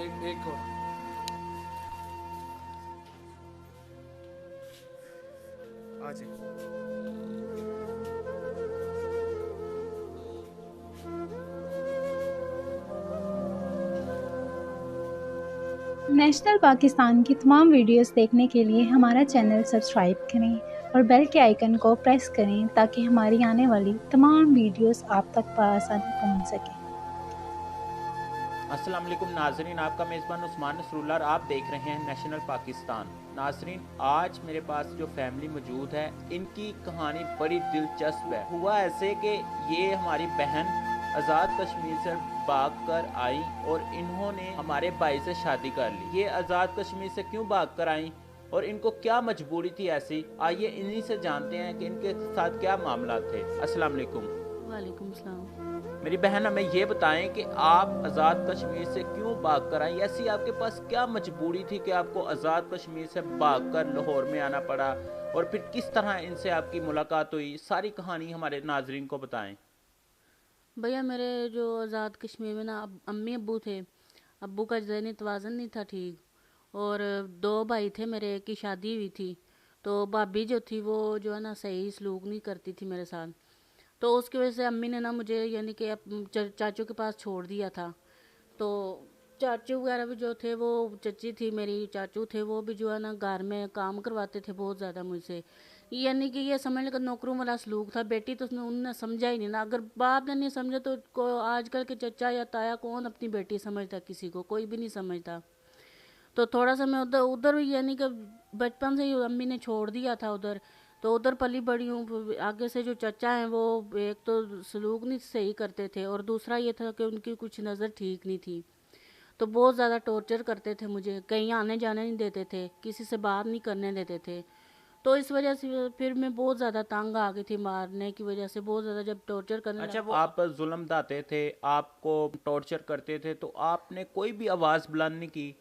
एक और आ जाए। नेशनल पाकिस्तान की तमाम वीडियोस देखने के लिए हमारा चैनल सब्सक्राइब करें और बेल के आइकन को प्रेस करें ताकि हमारी आने वाली तमाम वीडियोस आप तक आसानी पहुंच सकें। अस्सलाम वालेकुम नाजरीन, आपका मेज़बान उस्मान नसरुल्लाह और आप देख रहे हैं नेशनल पाकिस्तान। नाजरीन, आज मेरे पास जो फैमिली मौजूद है इनकी कहानी बड़ी दिलचस्प है। हुआ ऐसे कि ये हमारी बहन आज़ाद कश्मीर से भाग कर आई और इन्होंने हमारे भाई से शादी कर ली। ये आज़ाद कश्मीर से क्यों भाग कर आई और इनको क्या मजबूरी थी ऐसी, आइए इन्हीं से जानते हैं कि इनके साथ क्या मामला थे। अस्सलाम वालेकुम। वालेकुम सलाम। मेरी बहन, हमें ये बताएं कि आप आज़ाद कश्मीर से क्यों भाग कर आई, ऐसी आपके पास क्या मजबूरी थी कि आपको आज़ाद कश्मीर से भाग कर लाहौर में आना पड़ा, और फिर किस तरह इनसे आपकी मुलाकात हुई, सारी कहानी हमारे नाजरीन को बताएं। भैया, मेरे जो आज़ाद कश्मीर में ना अम्मी अब्बू थे। अब्बू का ज़हनी तवाज़न नहीं था ठीक, और दो भाई थे मेरे, एक की शादी हुई थी। तो भाभी जो थी वो जो है ना सही सलूक नहीं करती थी मेरे साथ। तो उसकी वजह से अम्मी ने ना मुझे यानी कि चाचू के पास छोड़ दिया था। तो चाचू वगैरह भी जो थे, वो चची थी मेरी, चाचू थे, वो भी जो है ना घर में काम करवाते थे बहुत ज़्यादा मुझसे। यानी कि ये समझ लेकर नौकरों वाला सलूक था। बेटी तो उसने उनने समझा ही नहीं ना। अगर बाप ने नहीं समझा तो को आजकल के चचा या ताया कौन अपनी बेटी समझता, किसी को कोई भी नहीं समझता। तो थोड़ा सा मैं उधर उधर यानी कि बचपन से ही अम्मी ने छोड़ दिया था उधर। तो उधर पली बड़ी हूँ। आगे से जो चचा हैं वो एक तो सलूक नहीं सही करते थे, और दूसरा ये था कि उनकी कुछ नज़र ठीक नहीं थी। तो बहुत ज़्यादा टॉर्चर करते थे मुझे, कहीं आने जाने नहीं देते थे, किसी से बात नहीं करने देते थे। तो इस वजह से फिर मैं बहुत ज़्यादा तंग आ गई थी, मारने की वजह से बहुत ज़्यादा जब टॉर्चर करने अच्छा, लगे वो वो। आप पर जुल्म ढाते थे, आपको टॉर्चर करते थे, तो आपने कोई भी आवाज़ बुलंद नहीं की?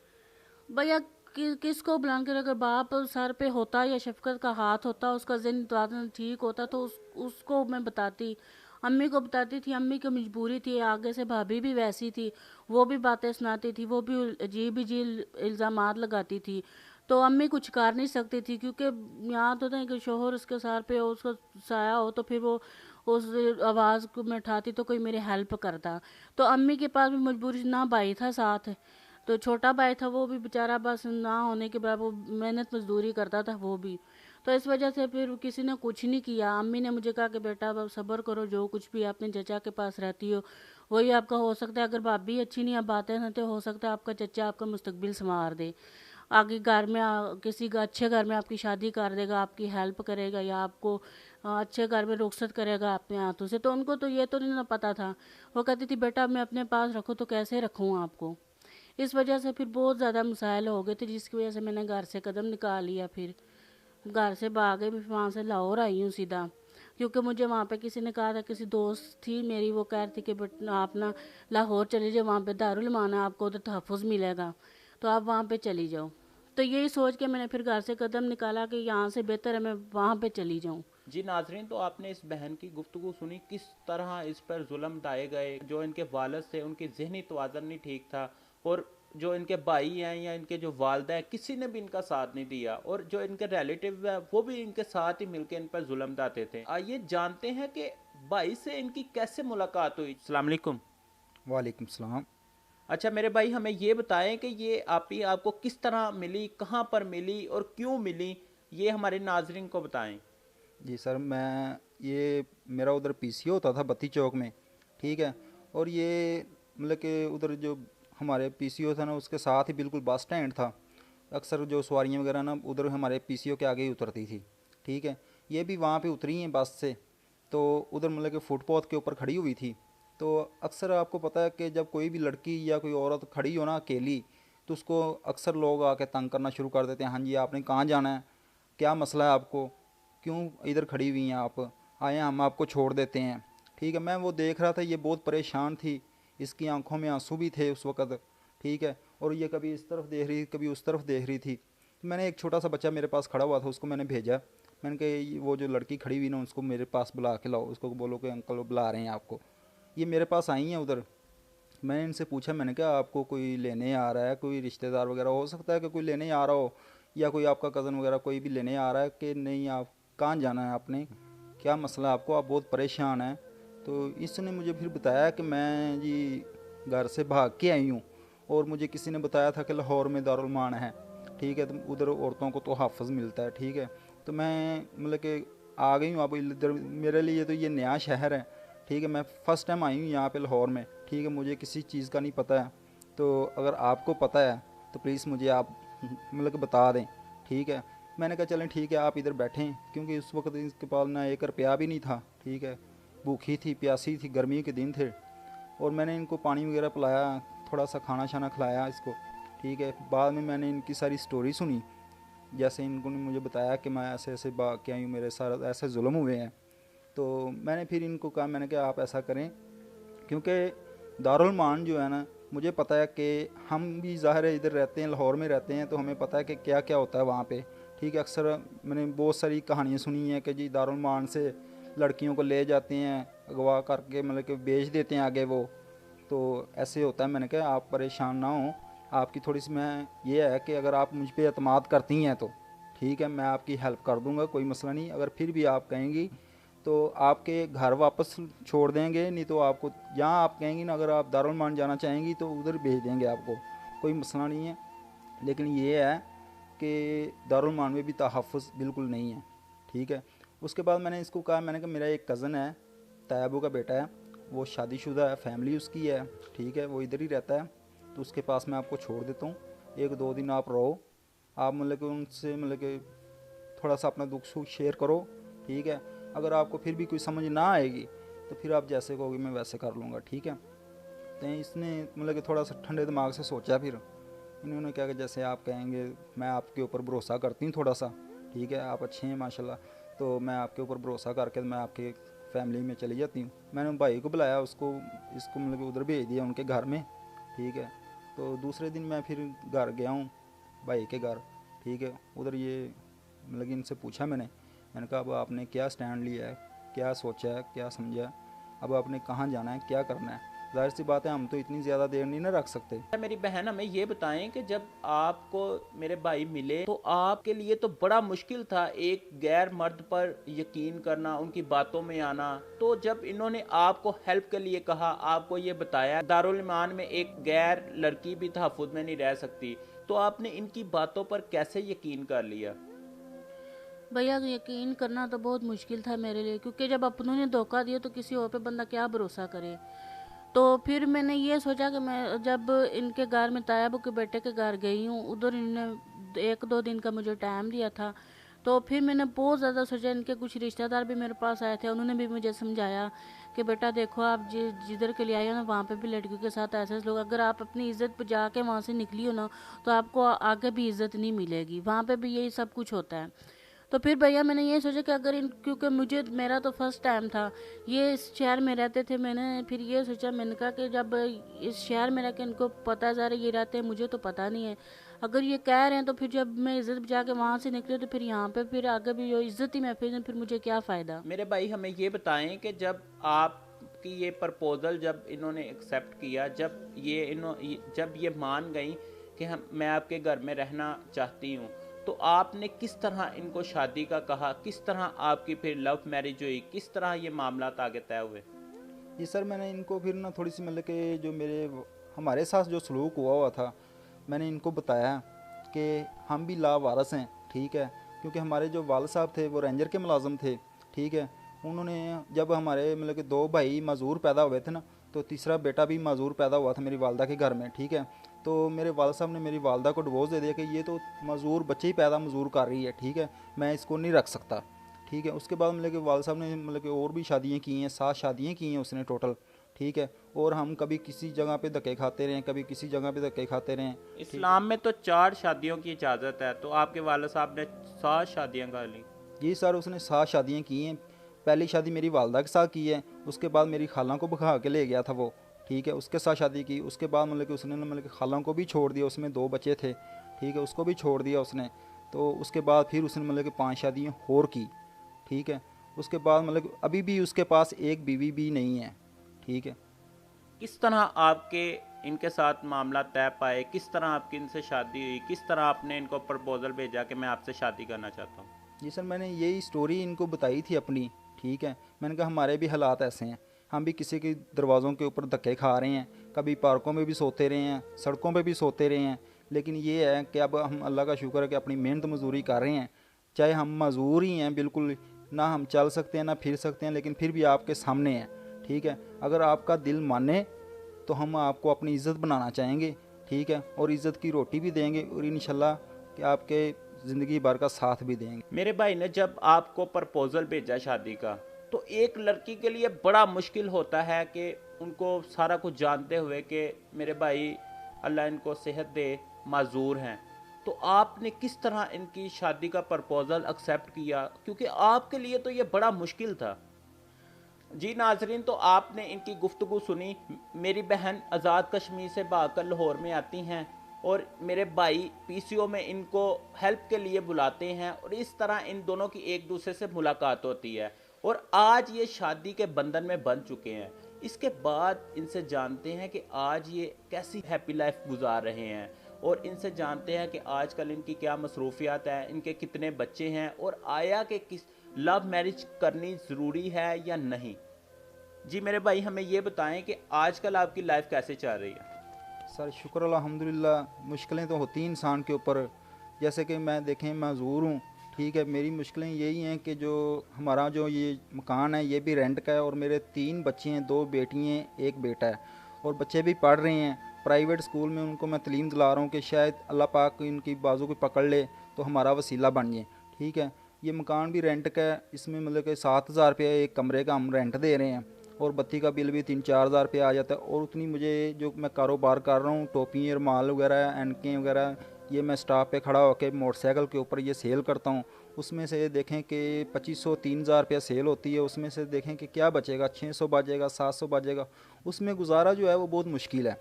भैया, किसको बुलान कर, अगर बाप सर पे होता या शफकत का हाथ होता, उसका ज़हन तवाज़ुन ठीक होता, तो उसको मैं बताती, अम्मी को बताती थी। अम्मी की मजबूरी थी, आगे से भाभी भी वैसी थी, वो भी बातें सुनाती थी, वो भी अजीब अजीब इल्ज़ामात लगाती थी। तो अम्मी कुछ कर नहीं सकती थी, क्योंकि यहाँ तो था कि शोहर उसके सर पे हो, उसका साया हो, तो फिर वो उस आवाज़ को मैं उठाती तो कोई मेरी हेल्प करता। तो अम्मी के पास भी मजबूरी ना भाई था साथ। तो छोटा भाई था, वो भी बेचारा बस ना होने के बराबर वो मेहनत मजदूरी करता था वो भी। तो इस वजह से फिर किसी ने कुछ नहीं किया। अम्मी ने मुझे कहा कि बेटा अब सब्र करो, जो कुछ भी अपने चचा के पास रहती हो वही आपका हो सकता है। अगर भाभी अच्छी नहीं, आप बातें ना, तो हो सकता है आपका चचा आपका मुस्तकबिल संवार दे, आगे घर में किसी का अच्छे घर में आपकी शादी कर देगा, आपकी हेल्प करेगा, या आपको अच्छे घर में रुखसत करेगा अपने हाथों से। तो उनको तो ये तो नहीं ना पता था। वो कहती थी बेटा मैं अपने पास रखूँ तो कैसे रखूँ आपको। इस वजह से फिर बहुत ज़्यादा मसाइल हो गए थे, जिसकी वजह से मैंने घर से कदम निकाल लिया। फिर घर से भाग गई, फिर वहाँ से लाहौर आई हूँ सीधा। क्योंकि मुझे वहाँ पे किसी ने कहा था, किसी दोस्त थी मेरी, वो कह रही थी कि बट आप ना लाहौर चले जाओ, वहाँ पे दारुल मान है, आपको उधर तहफ़्फ़ुज़ मिलेगा, तो आप वहाँ पे चली जाओ। तो यही सोच के मैंने फिर घर से कदम निकाला कि यहाँ से बेहतर है मैं वहाँ पे चली जाऊँ। जी नाजरीन, तो आपने इस बहन की गुफ्तगू सुनी, किस तरह इस पर जुल्म ढाए गए। जो इनके वालिद थे उनकी जहनी तवाज़न नहीं ठीक था, और जो इनके भाई हैं या इनके जो वालदा हैं, किसी ने भी इनका साथ नहीं दिया, और जो इनके रिलेटिव है वो भी इनके साथ ही मिलकर इन पर जुल्म ढाते थे। आइए जानते हैं कि भाई से इनकी कैसे मुलाकात हुई। अस्सलाम वालेकुम। वालेकुम सलाम। अच्छा मेरे भाई, हमें ये बताएं कि ये आप ही आपको किस तरह मिली, कहाँ पर मिली और क्यों मिली, ये हमारे नाजरीन को बताएं। जी सर, मैं ये मेरा उधर पीसीओ होता था बत्ती चौक में, ठीक है। और ये मतलब कि उधर जो हमारे पीसीओ था ना, उसके साथ ही बिल्कुल बस स्टैंड था। अक्सर जो सवारियाँ वगैरह ना उधर हमारे पीसीओ के आगे ही उतरती थी, ठीक है। ये भी वहाँ पे उतरी हैं बस से, तो उधर मतलब कि फुटपाथ के ऊपर खड़ी हुई थी। तो अक्सर आपको पता है कि जब कोई भी लड़की या कोई औरत खड़ी हो ना अकेली, तो उसको अक्सर लोग आके तंग करना शुरू कर देते हैं। हाँ जी, आपने कहाँ जाना है, क्या मसला है आपको, क्यों इधर खड़ी हुई हैं आप, आए हम आपको छोड़ देते हैं, ठीक है। मैं वो देख रहा था, ये बहुत परेशान थी, इसकी आंखों में आंसू भी थे उस वक़्त, ठीक है। और ये कभी इस तरफ देख रही कभी उस तरफ देख रही थी। तो मैंने एक छोटा सा बच्चा मेरे पास खड़ा हुआ था, उसको मैंने भेजा। मैंने कहा वो जो लड़की खड़ी हुई ना उसको मेरे पास बुला के लाओ, उसको बोलो कि अंकल वो बुला रहे हैं आपको। ये मेरे पास आई हैं उधर। मैंने इनसे पूछा, मैंने कहा आपको कोई लेने आ रहा है, कोई रिश्तेदार वगैरह हो सकता है कि कोई लेने आ रहा हो, या कोई आपका कज़न वगैरह कोई भी लेने आ रहा है कि नहीं, आप कहाँ जाना है आपने, क्या मसला है आपको, आप बहुत परेशान हैं। तो इसने मुझे फिर बताया कि मैं जी घर से भाग के आई हूँ, और मुझे किसी ने बताया था कि लाहौर में दारुल मान है, ठीक है, तो उधर औरतों को तो हाफ़िज़ मिलता है, ठीक है। तो मैं मतलब कि आ गई हूँ अब इधर, मेरे लिए तो ये नया शहर है, ठीक है, मैं फ़र्स्ट टाइम आई हूँ यहाँ पे लाहौर में, ठीक है, मुझे किसी चीज़ का नहीं पता है। तो अगर आपको पता है तो प्लीज़ मुझे आप मतलब कि बता दें, ठीक है। मैंने कहा चलें ठीक है, आप इधर बैठें, क्योंकि उस वक्त इसके पास ना 1 रुपया भी नहीं था, ठीक है, भूखी थी, प्यासी थी, गर्मी के दिन थे। और मैंने इनको पानी वगैरह पिलाया, थोड़ा सा खाना शाना खिलाया इसको, ठीक है। बाद में मैंने इनकी सारी स्टोरी सुनी, जैसे इनको ने मुझे बताया कि मैं ऐसे ऐसे भाग के आई हूँ, मेरे साथ ऐसे जुल्म हुए हैं। तो मैंने फिर इनको कहा, मैंने कहा आप ऐसा करें, क्योंकि दारुल मान जो है ना, मुझे पता है कि हम भी ज़ाहिर है इधर रहते हैं, लाहौर में रहते हैं, तो हमें पता है कि क्या क्या होता है वहाँ पे, ठीक है। अक्सर मैंने बहुत सारी कहानियाँ सुनी हैं कि जी दारुल मान से लड़कियों को ले जाते हैं, अगवा करके मतलब कि बेच देते हैं आगे वो, तो ऐसे होता है। मैंने कहा आप परेशान ना हो, आपकी थोड़ी सी मैं ये है कि अगर आप मुझ पर एतमाद करती हैं तो ठीक है, मैं आपकी हेल्प कर दूंगा, कोई मसला नहीं। अगर फिर भी आप कहेंगी तो आपके घर वापस छोड़ देंगे, नहीं तो आपको जहाँ आप कहेंगी ना, अगर आप दारुल मान जाना चाहेंगी तो उधर भेज देंगे आपको, कोई मसला नहीं है। लेकिन ये है कि दारुल मान में भी तहफ़्फ़ुज़ बिल्कुल नहीं है, ठीक है। उसके बाद मैंने इसको कहा, मैंने कहा मेरा एक कज़न है, तैयबू का बेटा है, वो शादीशुदा है, फैमिली उसकी है, ठीक है, वो इधर ही रहता है, तो उसके पास मैं आपको छोड़ देता हूँ, 1-2 दिन आप रहो, आप मतलब कि उनसे मतलब कि थोड़ा सा अपना दुख सुख शेयर करो, ठीक है। अगर आपको फिर भी कोई समझ ना आएगी तो फिर आप जैसे कहोगे मैं वैसे कर लूँगा, ठीक है। तो इसने मतलब कि थोड़ा सा ठंडे दिमाग से सोचा, फिर इन्होंने क्या कि जैसे आप कहेंगे, मैं आपके ऊपर भरोसा करती हूँ थोड़ा सा, ठीक है, आप अच्छे हैं माशाल्लाह, तो मैं आपके ऊपर भरोसा करके मैं आपके फैमिली में चली जाती हूँ। मैंने भाई को बुलाया, उसको इसको मतलब कि उधर भेज दिया उनके घर में, ठीक है। तो दूसरे दिन मैं फिर घर गया हूँ भाई के घर, ठीक है। उधर ये मतलब कि इनसे पूछा मैंने कहा अब आपने क्या स्टैंड लिया है, क्या सोचा है, क्या समझा है, अब आपने कहाँ जाना है, क्या करना है। जाहिर सी बात है हम तो इतनी ज़्यादा देर नहीं ना रख सकते। मेरी बहन हमें ये बताएं कि जब आपको मेरे भाई मिले तो आपके लिए तो बड़ा मुश्किल था एक गैर मर्द पर यकीन करना, उनकी बातों में आना। तो जब इन्होंने आपको हेल्प के लिए कहा, आपको ये बताया दारुल ईमान में एक गैर लड़की भी तहफ़्फ़ुज़ में नहीं रह सकती, तो आपने इनकी बातों पर कैसे यकीन कर लिया? भैया यकीन करना तो बहुत मुश्किल था मेरे लिए, क्योंकि जब अपनों ने धोखा दिया तो किसी और पे बंदा क्या भरोसा करे। तो फिर मैंने ये सोचा कि मैं जब इनके घर में तायाबू के बेटे के घर गई हूँ, उधर इन्होंने 1-2 दिन का मुझे टाइम दिया था। तो फिर मैंने बहुत ज़्यादा सोचा, इनके कुछ रिश्तेदार भी मेरे पास आए थे, उन्होंने भी मुझे समझाया कि बेटा देखो, आप जिधर के लिए आई हो ना, वहाँ पे भी लड़कियों के साथ ऐसे लोग, अगर आप अपनी इज्जत पर जाके वहाँ से निकली हो ना, तो आपको आगे भी इज्जत नहीं मिलेगी, वहाँ पे भी यही सब कुछ होता है। तो फिर भैया मैंने ये सोचा कि अगर इन, क्योंकि मुझे मेरा तो फर्स्ट टाइम था, ये इस शहर में रहते थे, मैंने फिर ये सोचा, मैंने कहा कि जब इस शहर में रह के इनको पता जा रहा है ये रहते हैं, मुझे तो पता नहीं है, अगर ये कह रहे हैं तो फिर जब मैं इज्जत बचा के वहाँ से निकले तो फिर यहाँ पे फिर आगे भी जो इज्जत ही महफिल, फिर मुझे क्या फ़ायदा। मेरे भाई हमें ये बताएं कि जब आपकी ये प्रपोज़ल जब इन्होंने एक्सेप्ट किया, जब ये मान गई कि हम मैं आपके घर में रहना चाहती हूँ, तो आपने किस तरह इनको शादी का कहा, किस तरह आपकी फिर लव मैरिज हुई, किस तरह ये मामला आगे तय हुए? जी सर, मैंने इनको फिर ना थोड़ी सी मतलब कि जो हमारे साथ जो सलूक हुआ था, मैंने इनको बताया कि हम भी लावारस हैं, ठीक है, क्योंकि हमारे जो वाल साहब थे वो रेंजर के मुलाजम थे, ठीक है। उन्होंने जब हमारे मतलब कि 2 भाई माजूर पैदा हुए थे ना, तो तीसरा बेटा भी माजूर पैदा हुआ था मेरी वालदा के घर में, ठीक है। तो मेरे वाल साहब ने मेरी वालदा को डिवोर्स दे दिया कि ये तो माजूर बच्चे ही पैदा मजूर कर रही है, ठीक है, मैं इसको नहीं रख सकता, ठीक है। उसके बाद मतलब कि वाल साहब ने मतलब कि और भी शादियाँ की हैं, 7 शादियाँ की हैं उसने टोटल, ठीक है। और हम कभी किसी जगह पे धक्के खाते रहे, कभी किसी जगह पे धक्के खाते रहे। इस्लाम में तो 4 शादियों की इजाज़त है, तो आपके वाले साहब ने 7 शादियाँ कर ली? जी सर, उसने 7 शादियाँ की हैं। पहली शादी मेरी वालदा के साथ की है, उसके बाद मेरी खाला को भगा के ले गया था वो, ठीक है, उसके साथ शादी की। उसके बाद मतलब कि उसने मतलब कि खाला को भी छोड़ दिया, उसमें 2 बच्चे थे, ठीक है, उसको भी छोड़ दिया उसने। तो उसके बाद फिर उसने मतलब कि 5 शादियाँ और की, ठीक है। उसके बाद मतलब अभी भी उसके पास एक बीवी भी नहीं है, ठीक है। किस तरह आपके इनके साथ मामला तय पाए, किस तरह आपकी इनसे शादी हुई, किस तरह आपने इनको प्रपोजल भेजा कि मैं आपसे शादी करना चाहता हूँ? जी सर, मैंने यही स्टोरी इनको बताई थी अपनी, ठीक है। मैंने कहा हमारे भी हालात ऐसे हैं, हम भी किसी के दरवाज़ों के ऊपर धक्के खा रहे हैं, कभी पार्कों में भी सोते रहे हैं, सड़कों पे भी सोते रहे हैं, लेकिन ये है कि अब हम अल्लाह का शुक्र है कि अपनी मेहनत मजदूरी कर रहे हैं। चाहे हम मजदूर ही हैं बिल्कुल, ना हम चल सकते हैं ना फिर सकते हैं, लेकिन फिर भी आपके सामने हैं, ठीक है। अगर आपका दिल माने तो हम आपको अपनी इज़्ज़त बनाना चाहेंगे, ठीक है, और इज़्ज़त की रोटी भी देंगे, और इंशाल्लाह कि आपके ज़िंदगी भर का साथ भी देंगे। मेरे भाई ने जब आपको प्रपोजल भेजा शादी का, तो एक लड़की के लिए बड़ा मुश्किल होता है कि उनको सारा कुछ जानते हुए कि मेरे भाई अल्लाह इनको सेहत दे, माजूर हैं, तो आपने किस तरह इनकी शादी का प्रपोजल एक्सेप्ट किया, क्योंकि आपके लिए तो ये बड़ा मुश्किल था। जी नाजरीन, तो आपने इनकी गुफ्तगू सुनी। मेरी बहन आज़ाद कश्मीर से भागकर लाहौर में आती हैं और मेरे भाई पीसीओ में इनको हेल्प के लिए बुलाते हैं, और इस तरह इन दोनों की एक दूसरे से मुलाकात होती है और आज ये शादी के बंधन में बंध चुके हैं। इसके बाद इनसे जानते हैं कि आज ये कैसी हैप्पी लाइफ गुजार रहे हैं, और इनसे जानते हैं कि आजकल इनकी क्या मसरूफियात है, इनके कितने बच्चे हैं, और आया कि किस लव मैरिज करनी ज़रूरी है या नहीं। जी मेरे भाई, हमें ये बताएं कि आजकल आपकी लाइफ कैसे चल रही है? सर शुक्र अल्हम्दुलिल्लाह, मुश्किलें तो होती हैं इंसान के ऊपर। जैसे कि मैं देखें मजदूर हूँ, ठीक है, मेरी मुश्किलें यही हैं कि जो हमारा जो ये मकान है ये भी रेंट का है, और मेरे 3 बच्चे हैं, 2 बेटी हैं, 1 बेटा है, और बच्चे भी पढ़ रहे हैं प्राइवेट स्कूल में। उनको मैं तालीम दिला रहा हूँ कि शायद अल्लाह पाक इनकी बाजू को पकड़ ले तो हमारा वसीला बन जाए, ठीक है। ये मकान भी रेंट का है, इसमें मतलब कि 7,000 रुपये एक कमरे का हम रेंट दे रहे हैं, और बत्ती का बिल भी 3-4 हज़ार रुपये आ जाता है। और उतनी मुझे जो मैं कारोबार कर रहा हूँ, टोपी रुमाल वगैरह एनकें वगैरह, ये मैं स्टॉप पे खड़ा होकर मोटरसाइकिल के ऊपर ये सेल करता हूँ। उसमें से देखें कि 2,500-3,000 रुपया सेल होती है, उसमें से देखें कि क्या बचेगा, 600 बचेगा, 700 बचेगा, उसमें गुजारा जो है वो बहुत मुश्किल है।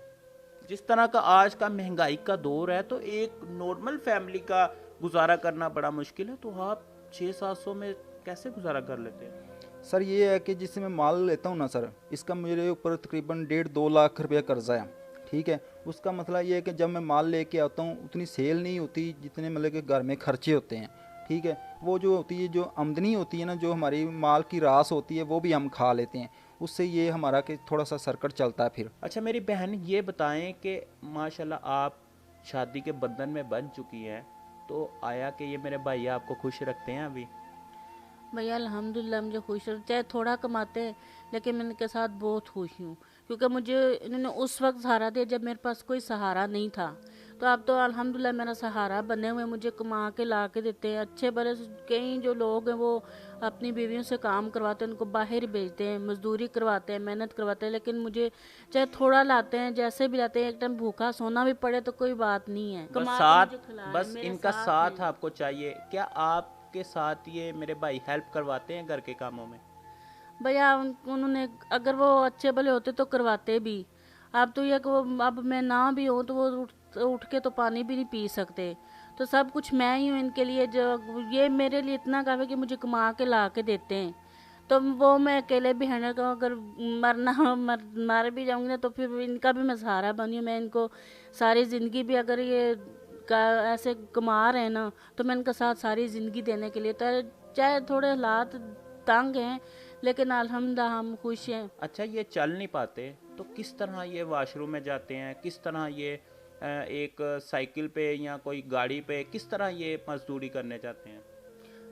जिस तरह का आज का महंगाई का दौर है, तो एक नॉर्मल फैमिली का गुजारा करना बड़ा मुश्किल है, तो आप 600-700 में कैसे गुजारा कर लेते हैं? सर ये है कि जिससे मैं माल लेता हूँ ना सर, इसका मेरे ऊपर तकरीबन 1.5-2 लाख रुपया कर्जा है, ठीक है। उसका मतलब ये है कि जब मैं माल लेके आता हूँ उतनी सेल नहीं होती जितने मतलब कि घर में खर्चे होते हैं, ठीक है। वो जो होती है, जो आमदनी होती है ना, जो हमारी माल की रास होती है, वो भी हम खा लेते हैं, उससे ये हमारा कि थोड़ा सा सर्कट चलता है फिर। अच्छा मेरी बहन, ये बताएं कि माशाल्लाह आप शादी के बंधन में बन चुकी हैं, तो आया कि ये मेरे भाई आपको खुश रखते हैं अभी? भैया अल्हम्दुलिल्लाह मुझे खुश रख, चाहे थोड़ा कमाते हैं लेकिन मैं इनके साथ बहुत खुश हूँ, क्योंकि मुझे इन्होंने उस वक्त सहारा दिया जब मेरे पास कोई सहारा नहीं था। तो अब तो अल्हम्दुलिल्लाह मेरा सहारा बने हुए, मुझे कमा के ला के देते हैं। अच्छे बड़े कई जो लोग हैं वो अपनी बीवियों से काम करवाते हैं, उनको बाहर भेजते हैं, मजदूरी करवाते हैं, मेहनत करवाते हैं, लेकिन मुझे चाहे थोड़ा लाते हैं, जैसे भी लाते हैं, एक टाइम भूखा सोना भी पड़े तो कोई बात नहीं है, बस कमा के साथ, मुझे खिलाएं, बस मेरे इनका साथ साथ हैं। आपको चाहिए। क्या आपके साथ ये मेरे भाई हेल्प करवाते हैं घर के कामों में? भैया उन्होंने अगर वो अच्छे भले होते तो करवाते भी। अब तो ये कि वो, अब मैं ना भी हूँ तो वो उठ के तो पानी भी नहीं पी सकते, तो सब कुछ मैं ही हूँ इनके लिए। जो ये मेरे लिए इतना काफ़ी कि मुझे कमा के ला के देते हैं, तो वो मैं अकेले भी हैंडल करूँ। अगर मार भी जाऊँगी ना तो फिर इनका भी मैं सहारा बनी हूँ। मैं इनको सारी ज़िंदगी भी, अगर ये ऐसे कमा रहे हैं ना, तो मैं इनका साथ सारी ज़िंदगी देने के लिए, चाहे थोड़े हालात तंग हैं लेकिन अल्हम्दुलिल्लाह हम खुश हैं। अच्छा ये चल नहीं पाते तो किस तरह ये वॉशरूम में जाते हैं, किस तरह ये एक साइकिल पे या कोई गाड़ी पे किस तरह ये मजदूरी करने जाते हैं?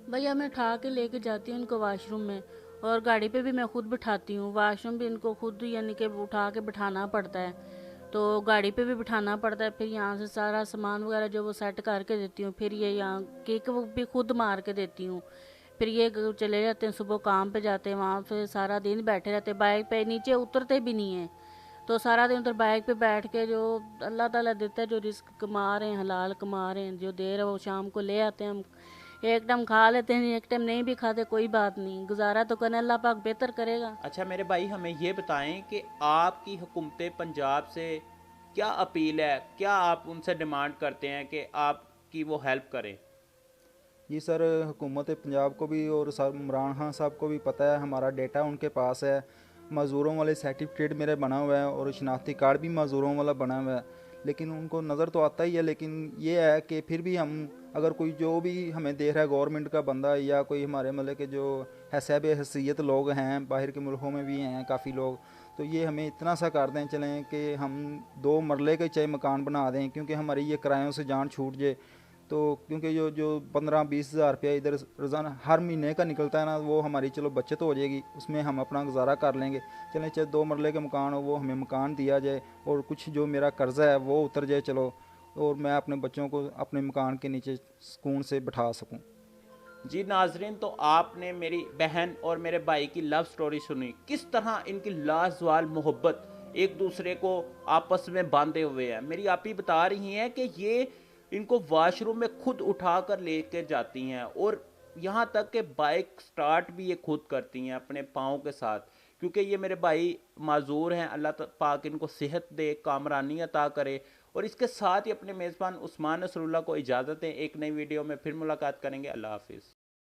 भैया मैं उठा के लेके जाती हूँ इनको वॉशरूम में, और गाड़ी पे भी मैं खुद बिठाती हूँ, वॉशरूम भी इनको खुद यानी कि उठा के बिठाना पड़ता है, तो गाड़ी पे भी बिठाना पड़ता है। फिर यहाँ से सारा सामान वगैरह जो वो सेट करके देती हूँ, फिर ये यहाँ केक भी खुद मार के देती हूँ। फिर ये चले जाते हैं, सुबह काम पे जाते हैं, वहाँ पे सारा दिन बैठे रहते हैं, बाइक पे नीचे उतरते भी नहीं हैं, तो सारा दिन उधर बाइक पे बैठ के जो अल्लाह ताला देता है, जो रिस्क कमा रहे हैं, हलाल कमा रहे हैं, जो दे रहे हैं वो शाम को ले आते हैं। हम एक टाइम खा लेते हैं, एक टाइम नहीं भी खाते, कोई बात नहीं, गुजारा तो करना, अल्लाह पाक बेहतर करेगा। अच्छा मेरे भाई, हमें ये बताएं कि आपकी हुकूमत पंजाब से क्या अपील है, क्या आप उनसे डिमांड करते हैं कि आपकी वो हेल्प करें? जी सर, हुकूमत पंजाब को भी और सर इमरान खान साहब को भी पता है, हमारा डेटा उनके पास है, मज़दूरों वाले सर्टिफिकेट मेरे बना हुआ है और शनाख्ती कार्ड भी मज़दूरों वाला बना हुआ है, लेकिन उनको नज़र तो आता ही है। लेकिन ये है कि फिर भी हम अगर कोई जो भी हमें दे रहा है गवर्नमेंट का बंदा या कोई हमारे मतलब के जो हैसियत हैसियत लोग हैं, बाहर के मुल्कों में भी हैं काफ़ी लोग, तो ये हमें इतना सा कर दें चलें कि हम 2 मरले के चाहे मकान बना दें, क्योंकि हमारी ये किरायों से जान छूट जाए। तो क्योंकि जो जो 15-20 हज़ार रुपया इधर रोज़ाना हर महीने का निकलता है ना, वो हमारी चलो बचत हो जाएगी, उसमें हम अपना गुजारा कर लेंगे। चलें चाहे 2 मरले के मकान हो, वो हमें मकान दिया जाए और कुछ जो मेरा कर्ज़ा है वो उतर जाए चलो, और मैं अपने बच्चों को अपने मकान के नीचे सुकून से बैठा सकूं। जी नाजरीन, तो आपने मेरी बहन और मेरे भाई की लव स्टोरी सुनी, किस तरह इनकी लाजवाल मोहब्बत एक दूसरे को आपस में बांधे हुए है। मेरी आप ही बता रही हैं कि ये इनको वॉशरूम में खुद उठा कर लेके जाती हैं और यहाँ तक कि बाइक स्टार्ट भी ये खुद करती हैं अपने पाँव के साथ, क्योंकि ये मेरे भाई माजूर हैं। अल्लाह पाक इनको सेहत दे, कामरानी अता करे। और इसके साथ ही अपने मेज़बान उस्मान नसरुल्लाह को इजाज़त दें। एक नई वीडियो में फिर मुलाकात करेंगे। अल्लाह हाफिज़।